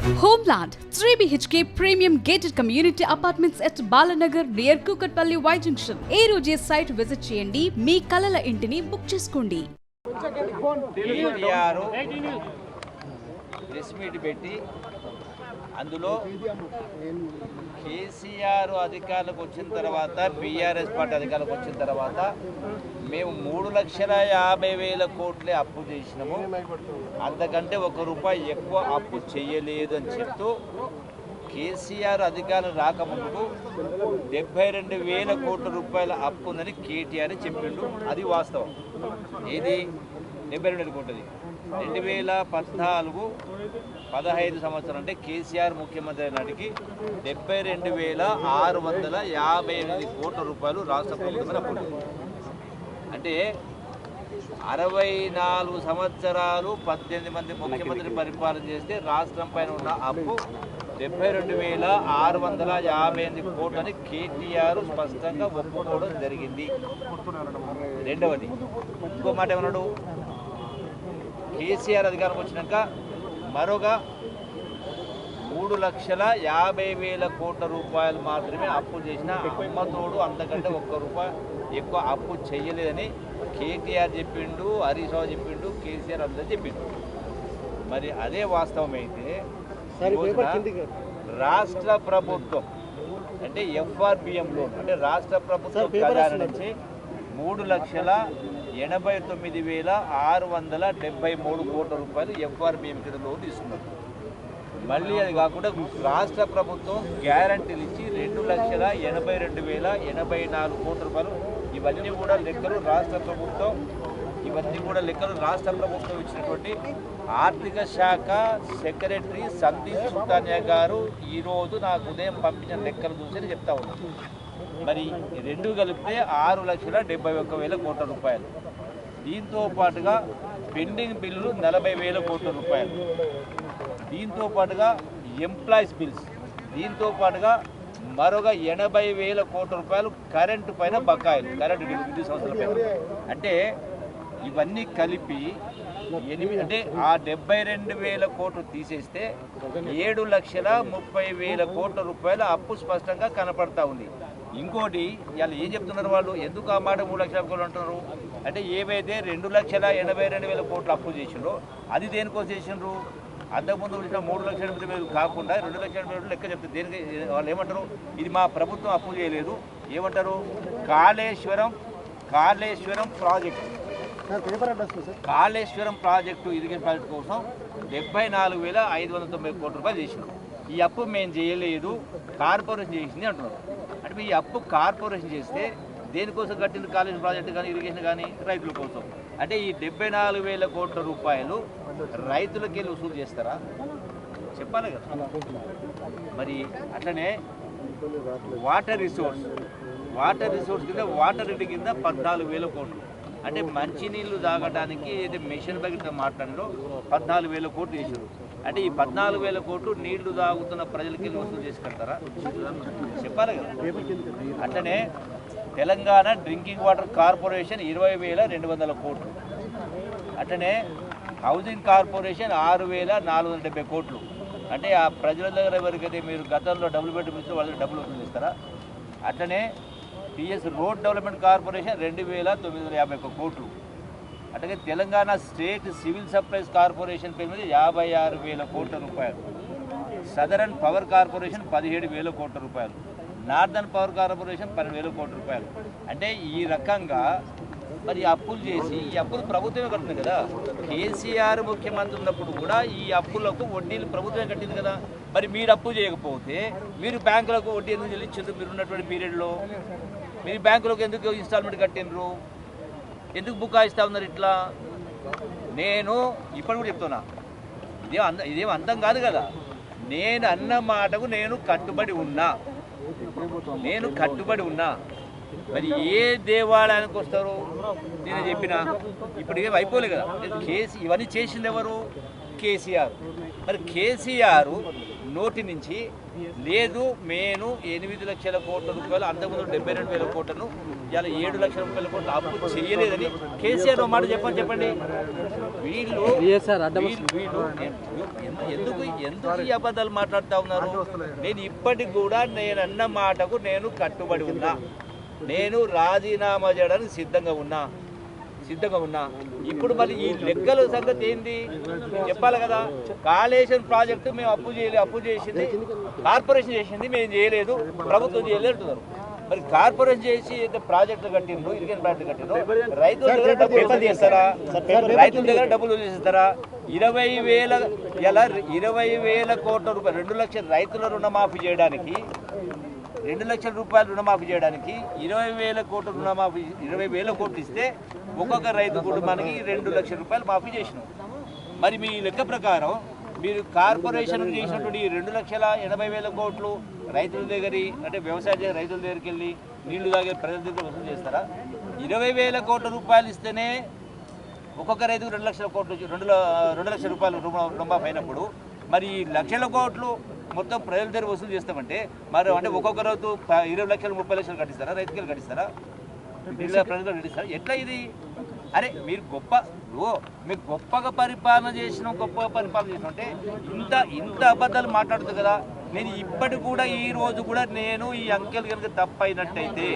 Homeland 3 BHK premium gated community apartments at Balanagar near Kukatpalli Y Junction. ఏ రోజే site visit చేయండి, మీ కలల ఇంటిని book చేసుకోండి. ప్రెస్ మీట్ పెట్టి అందులో కేసీఆర్ అధికారులకు వచ్చిన తర్వాత బీఆర్ఎస్ పార్టీ అధికారులకు వచ్చిన తర్వాత మేము 3,50,000 కోట్లే అప్పు చేసినాము, అంతకంటే ₹1 ఎక్కువ అప్పు చేయలేదు అని చెప్తూ కేసీఆర్ అధికారులు రాకముందుకు 72,000 కోట్ల రూపాయల అప్పు ఉందని కేటీఆర్ చెప్పిండు. అది వాస్తవం. ఏది 72 కోట్లది 2014-15 సంవత్సరం అంటే కేసీఆర్ ముఖ్యమంత్రి నాటికి 72,658 కోట్ల రూపాయలు రాష్ట్ర ప్రభుత్వం అప్పు. అంటే 64 సంవత్సరాలు 18 మంది ముఖ్యమంత్రి పరిపాలన చేస్తే రాష్ట్రం పైన ఉన్న అప్పు 72,658 కోట్లని కేటీఆర్ స్పష్టంగా ఒప్పుకోవడం జరిగింది. రెండవది ఇంకో మాట ఏమన్నాడు, కేసీఆర్ అధికారం వచ్చినాక మరొక 3,50,000 కోట్ల రూపాయలు మాత్రమే అప్పు చేసిన, అమ్మతోడు అంతకంటే ₹1 ఎక్కువ అప్పు చేయలేదని కేటీఆర్ చెప్పిండు, హరీష్ రావు చెప్పిండు, కేసీఆర్ అందరూ చెప్పిండు. మరి అదే వాస్తవం అయితే రాష్ట్ర ప్రభుత్వం అంటే ఎఫ్ఆర్బిఎం లోన్ అంటే రాష్ట్ర ప్రభుత్వం ఖజానా నుంచి 3,89,673 కోట్ల రూపాయలు ఎఫ్ఆర్బిఎం కింద లోన్ తీసుకున్నారు. మళ్ళీ అది కాకుండా రాష్ట్ర ప్రభుత్వం గ్యారంటీలు ఇచ్చి 2,82,084 కోట్ల రూపాయలు. ఇవన్నీ కూడా లెక్కలు రాష్ట్ర ప్రభుత్వం ఇచ్చినటువంటి ఆర్థిక శాఖ సెక్రటరీ సందీప్ సుల్తానియా గారు ఈరోజు నాకు ఉదయం పంపించిన లెక్కలు చూసి చెప్తా ఉన్నారు. మరి రెండు కలిపితే 6,71,000 కోట్ల రూపాయలు. దీంతో పాటుగా పెండింగ్ బిల్లులు 40,000 కోట్ల రూపాయలు. దీంతో పాటుగా ఎంప్లాయీస్ బిల్స్, దీంతో పాటుగా మరొక 80,000 కోట్ల రూపాయలు కరెంటు పైన బకాయిలు, కరెంటు విద్యుత్ సంస్థల పైన. అంటే ఇవన్నీ కలిపి 8 అంటే ఆ 72,000 కోట్లు తీసేస్తే 7,30,000 కోట్ల రూపాయల అప్పు స్పష్టంగా కనపడతా ఉంది. ఇంకోటి ఇవాళ ఏం చెప్తున్నారు వాళ్ళు, ఎందుకు ఆ మాట 3,00,000 కోట్లు అంటున్నారు అంటే, ఏవైతే 2,82,000 కోట్లు అప్పు చేసిండ్రో అది దేనికోసం చేసిండ్రు, అంతకుముందు వచ్చిన 3,80,000 కాకుండా 2,80,000 లెక్క చెప్తారు. దేనికి వాళ్ళు ఏమంటారు, ఇది మా ప్రభుత్వం అప్పు చేయలేదు, ఏమంటారు, కాళేశ్వరం ప్రాజెక్టు ఇరిగేషన్ ప్రాజెక్టు కోసం 74,590 కోట్ల రూపాయలు చేసినాం. ఈ అప్పు మేము చేయలేదు, కార్పొరేషన్ చేసింది అంటున్నారు. అంటే ఈ అప్పు కార్పొరేషన్ చేస్తే దేనికోసం కట్టింది, కాళేశ్వరం ప్రాజెక్టు కానీ ఇరిగేషన్ కానీ రైతుల కోసం. అంటే ఈ 74,000 కోట్ల రూపాయలు రైతులకి వెళ్ళి వసూలు చేస్తారా, చెప్పాలి కదా. మరి అట్లనే వాటర్ రిసోర్స్ కింద వాటర్ రెడ్డి కింద 14,000 కోట్లు. అంటే మంచినీళ్ళు తాగడానికి ఏదైతే మిషన్ బకెట్తో మాట్లాడారో 14,000 కోట్లు చేశారు. అంటే ఈ 14,000 కోట్లు నీళ్లు తాగుతున్న ప్రజలకి వసూలు చేసి కడతారా, చెప్పాలి కదా. అట్లనే తెలంగాణ డ్రింకింగ్ వాటర్ కార్పొరేషన్ 20,200 కోట్లు. అట్లనే హౌసింగ్ కార్పొరేషన్ 6,470 కోట్లు. అంటే ఆ ప్రజల దగ్గర ఎవరికైతే మీరు గతంలో డబ్బులు పెట్టి ఇస్తే వాళ్ళకి డబ్బులు వసూలు చేస్తారా. అట్లనే టీఎస్ రోడ్ డెవలప్మెంట్ కార్పొరేషన్ 2,951 కోట్లు. అట్లాగే Telangana state civil supplies corporation పేరు మీద 56,000 కోట్ల రూపాయలు. సదరన్ పవర్ కార్పొరేషన్ 17,000 కోట్ల రూపాయలు. నార్దర్న్ పవర్ కార్పొరేషన్ 12,000 కోట్ల రూపాయలు. అంటే ఈ రకంగా మరి అప్పులు చేసి, ఈ అప్పులు ప్రభుత్వమే కడుతుంది కదా. కేసీఆర్ ముఖ్యమంత్రి ఉన్నప్పుడు కూడా ఈ అప్పులకు వడ్డీలు ప్రభుత్వమే కట్టింది కదా. మరి మీరు అప్పు చేయకపోతే మీరు బ్యాంకులకు వడ్డీ ఎందుకు చెల్లించారు? మీరు ఉన్నటువంటి పీరియడ్లో మీరు బ్యాంకులకు ఎందుకు ఇన్స్టాల్మెంట్ కట్టినరు, ఎందుకు బుకాయిస్తూ ఉన్నారు? ఇట్లా నేను ఇప్పుడు కూడా చెప్తున్నా, ఇదేం అంతం కాదు కదా. నేను అన్న మాటకు నేను కట్టుబడి ఉన్నా. మరి ఏ దేవాలయానికి వస్తారు నేను చెప్పినా ఇప్పుడు ఏం అయిపోలే కదా. ఇవన్నీ చేసింది ఎవరు? కేసీఆర్. మరి కేసీఆర్ నోటి నుంచి లేదు నేను 8 లక్షల కోట్ల రూపాయలు, అంతకుముందు 72,000 కోట్లను ఇలా 7 లక్షల రూపాయల కోట్లు అప్పు చేయలేదని కేసీఆర్ మాట చెప్పండి. వీళ్ళు ఎందుకు ఈ అబద్ధాలు మాట్లాడుతూ ఉన్నారు? నేను ఇప్పటికి కూడా నేను అన్న మాటకు నేను కట్టుబడి ఉన్నా. నేను రాజీనామా చేయడానికి సిద్ధంగా ఉన్నా. ఇప్పుడు మళ్ళీ ఈ లెక్కల సంగతి ఏంది చెప్పాలి కదా. కాళేశ్వరం ప్రాజెక్టు మేము అప్పు చేసింది కార్పొరేషన్ చేసింది, మేము చేయలేదు, ప్రభుత్వం చేయలేదు అంటున్నారు. మరి కార్పొరేషన్ చేసి ప్రాజెక్టులు కట్టిండ్రు, ఇరిగేషన్ ప్రాజెక్టులు కట్టిండ్రు, రైతుల దగ్గర డబ్బులు చేస్తారా? రైతుల దగ్గర డబ్బులు చేస్తారా? 20,000 కోట్ల రూపాయలు 2 లక్షల రైతుల రుణమాఫీ చేయడానికి 2 లక్షల రూపాయలు రుణమాఫీ చేయడానికి 20,000 కోట్ల రుణమాఫీ 20,000 కోట్లు ఇస్తే ఒక్కొక్క రైతు కుటుంబానికి 2 లక్షల రూపాయలు మాఫీ చేసినాం. మరి మీ లెక్క ప్రకారం మీరు కార్పొరేషన్ చేసినటువంటి 2,80,000 కోట్లు రైతుల దగ్గర, అంటే వ్యవసాయ చేసే రైతుల దగ్గరికి వెళ్ళి నీళ్లు తాగే ప్రజల దగ్గర వసూలు చేస్తారా? 20,000 కోట్ల రూపాయలు ఇస్తేనే ఒక్కొక్క రైతుకు 2 లక్షల కోట్లు 2 లక్షల రూపాయలు రుణమాఫీ అయినప్పుడు మరి లక్షల కోట్లు మొత్తం ప్రజల దగ్గర వసూలు చేస్తామంటే మరి అంటే ఒక్కొక్క రైతు 20 లక్షలు 30 లక్షలు కట్టిస్తారా? రైతుకి కట్టిస్తారా? ప్రజలు కట్టిస్తారా? ఎట్లా ఇది? అరే మీరు గొప్పగా పరిపాలన చేసిన అంటే ఇంత అబద్ధాలు మాట్లాడుతుంది కదా. నేను ఇప్పటికి కూడా ఈ రోజు కూడా నేను ఈ అంకెలు కనుక తప్పైనట్టయితే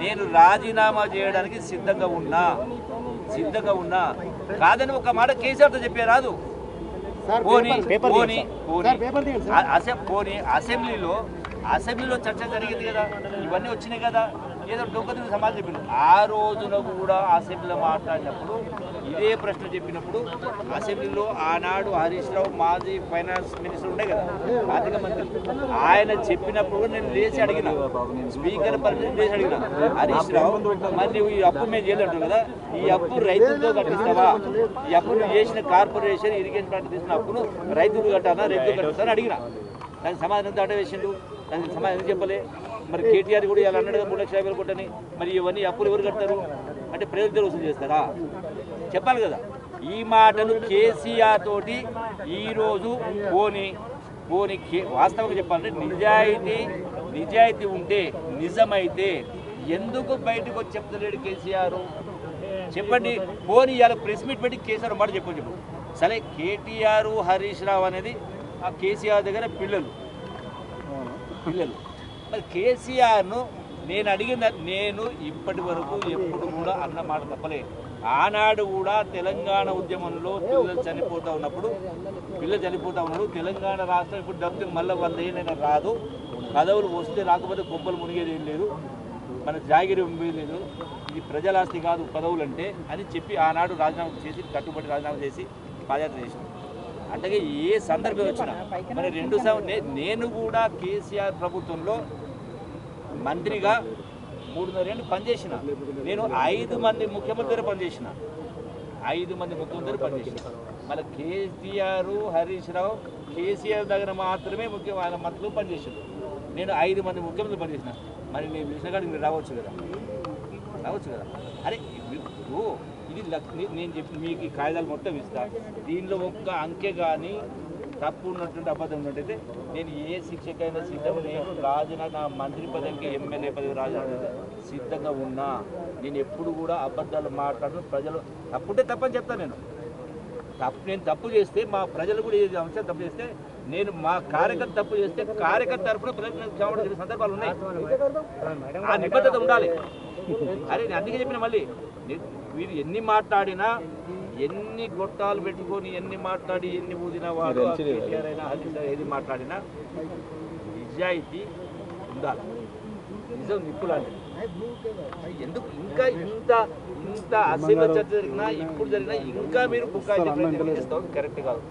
నేను రాజీనామా చేయడానికి సిద్ధంగా ఉన్నా. కాదని ఒక మాట కేసీఆర్తో చెప్పే రాదు. అసెంబ్లీలో చర్చ జరిగింది కదా, ఇవన్నీ వచ్చినాయి కదా, ఏదో డొక్కతిని సమాధానం చెప్పింది. ఆ రోజున కూడా అసెంబ్లీలో మాట్లాడినప్పుడు ఇదే ప్రశ్న చెప్పినప్పుడు అసెంబ్లీలో ఆనాడు హరీష్ రావు మాజీ ఫైనాన్స్ మినిస్టర్ ఉండే కదా, ఆర్థిక మంత్రి, ఆయన చెప్పినప్పుడు నేను లేచి అడిగిన, స్పీకర్ పరిస్థితి లేచి అడిగిన, హరీష్ రావు మరి నువ్వు ఈ అప్పు మేము చేయలేంటావు కదా, ఈ అప్పు రైతులతో కట్టిస్తావా? ఈ అప్పు నువ్వు చేసిన కార్పొరేషన్ ఇరిగేషన్ ప్లాంట్ తీసుకున్న అప్పును రైతులు కట్టాలా, రైతులు కట్టిస్తారని అడిగిన. దానికి సమాధానం దాటే వేసిండు, దానికి సమాధానం చెప్పలే. మరి కేటీఆర్ కూడా ఇలా అన్నాడు 3,50,000 కోట్లని, మరి ఇవన్నీ అప్పులు ఎవరు కడతారు? అంటే ప్రజల దగ్గర వసూలు చేస్తారా? చెప్పాలి కదా. ఈ మాటలు కేసీఆర్ తోటి ఈరోజు పోని వాస్తవంగా చెప్పాలంటే నిజాయితీ ఉంటే, నిజమైతే ఎందుకు బయటకు వచ్చి చెప్తలేడు కేసీఆర్? చెప్పండి. పోనీ ఇవాళ ప్రెస్ మీట్ పెట్టి కేసీఆర్ మాట చెప్పు. సరే, కేటీఆర్ హరీష్ రావు అనేది ఆ కేసీఆర్ దగ్గర పిల్లలు. మరి కేసీఆర్ను నేను ఇప్పటి వరకు ఎప్పుడు కూడా అన్న మాట తప్పలే. ఆనాడు కూడా తెలంగాణ ఉద్యమంలో పిల్లలు చనిపోతూ ఉన్నప్పుడు తెలంగాణ రాష్ట్రం ఇప్పుడు డబ్బు మళ్ళీ 100 ఏళ్ళైనా రాదు, పదవులు వస్తే రాకపోతే గొప్పలు మునిగేది ఏం లేదు, మన జాగిరి లేదు, ఇది ప్రజలాస్తి కాదు పదవులు అంటే అని చెప్పి ఆనాడు రాజీనామా చేసి కట్టుబడి రాజీనామా చేసి పాదయాత్ర చేసిన. అంటే ఏ సందర్భం వచ్చినా మరి నేను కూడా కేసీఆర్ ప్రభుత్వంలో మంత్రిగా 3.5 ఏళ్ళు పనిచేసిన. నేను 5 మంది ముఖ్యమంత్రి పనిచేసిన. మళ్ళీ కేసీఆర్ హరీష్ రావు కేసీఆర్ దగ్గర మాత్రమే ఆయన మంత్రులు పనిచేసారు. నేను 5 మంది ముఖ్యమంత్రులు పనిచేసిన. మరి నేను పిలిచిన కాడికి మీరు రావచ్చు కదా. అరే ఇది నేను చెప్పి మీకు ఈ కాగితాలు మొత్తం ఇస్తా. దీనిలో ఒక్క అంకె కానీ తప్పు ఉన్నటువంటి అబద్ధం ఉన్నట్టయితే నేను ఏ శిక్షకైనా సిద్ధంగా, నేను నా మంత్రి పదవికి ఎమ్మెల్యే పదవి రాజీనామా సిద్ధంగా ఉన్నా. నేను ఎప్పుడు కూడా అబద్ధాలు మాట్లాడను. ప్రజలు తప్పుంటే తప్పని చెప్తాను. నేను తప్పు చేస్తే మా ప్రజలు కూడా ఏ అంశం తప్పు చేస్తే నేను మా కార్యకర్త తప్పు చేస్తే కార్యకర్త తరఫున ప్రజలకు క్షమాపణ సందర్భాలు ఉన్నాయి. ఆ నిబద్ధత ఉండాలి. అరే నేను అందుకే చెప్పిన, మళ్ళీ వీరు ఎన్ని మాట్లాడినా, ఎన్ని గొట్టాలు పెట్టుకొని ఎన్ని మాట్లాడి ఎన్ని ఊదిన వాడు అయినా ఏది మాట్లాడినా నిజాయితీ ఉండాలి. నిజం నిప్పులాంటి. ఎందుకు ఇంకా ఇంత అసెంబ్లీ చర్చ జరిగినా, ఇప్పుడు జరిగినా ఇంకా మీరు బుక్కాయి కరెక్ట్ కాదు.